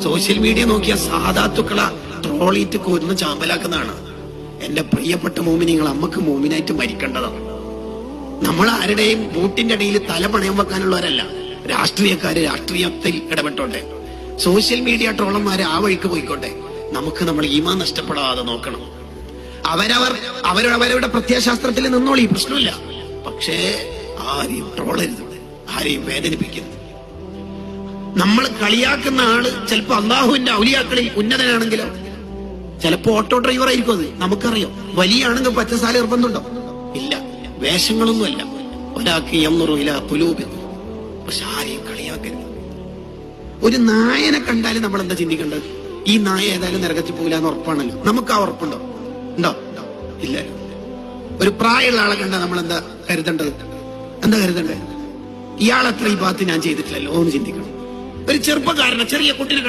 Social media നോക്കിയ സാധാത്തുക്കള ട്രോളിയിട്ട് കൊന്ന് ചാമ്പലാക്കുന്നതാണ്. എന്റെ പ്രിയപ്പെട്ട മോമിനിങ്ങൾ, അമ്മക്ക് മോമിനായിട്ട് മരിക്കേണ്ടതാണ്. നമ്മൾ ആരുടെയും ബൂട്ടിന്റെ അടിയിൽ തല പണയം വെക്കാനുള്ളവരല്ല. രാഷ്ട്രീയക്കാര് രാഷ്ട്രീയത്തിൽ ഇടപെട്ടോട്ടെ, സോഷ്യൽ മീഡിയ ട്രോളന്മാര് ആ വഴിക്ക് പോയിക്കോട്ടെ. നമുക്ക് നമ്മൾ ഈമാൻ നഷ്ടപ്പെടാതെ നോക്കണം. അവരവരുടെ പ്രത്യയശാസ്ത്രത്തിൽ നിന്നോളി, പ്രശ്നമില്ല. പക്ഷേ ആരെയും ട്രോളരുത്, ആരെയും വേദനിപ്പിക്കരുത്. നമ്മൾ കളിയാക്കുന്ന ആള് ചിലപ്പോ അള്ളാഹുവിന്റെ ഔലിയാക്കളിൽ ഉന്നതനാണെങ്കിലോ, ചിലപ്പോ ഓട്ടോ ഡ്രൈവർ ആയിരിക്കും. അത് നമുക്കറിയാം. വലിയ ആണെങ്കിൽ പച്ചസാല നിർബന്ധമുണ്ടോ? ഇല്ല. വേഷങ്ങളൊന്നുമല്ല. ഒരാൾക്ക് യൻളുറു ഖുലൂബിഹിം. പക്ഷെ ആരെയും കളിയാക്കരുത്. ഒരു നായനെ കണ്ടാലും നമ്മൾ എന്താ ചിന്തിക്കേണ്ടത്? ഈ നായ ഏതായാലും നരകത്തിൽ പോകില്ലെന്ന് ഉറപ്പാണല്ലോ. നമുക്ക് ആ ഉറപ്പുണ്ടോ? ഉണ്ടോ? ഇല്ല. ഒരു പ്രായമുള്ള ആളെ കണ്ടാൽ നമ്മൾ എന്താ കരുതേണ്ടത്? ഇയാളെത്ര ഈ ഭാഗത്ത് ഞാൻ ചെയ്തിട്ടില്ലല്ലോ എന്ന് ചിന്തിക്കണം. ഒരു ചെറുപ്പക്കാരനെ, ചെറിയ കുട്ടിനെ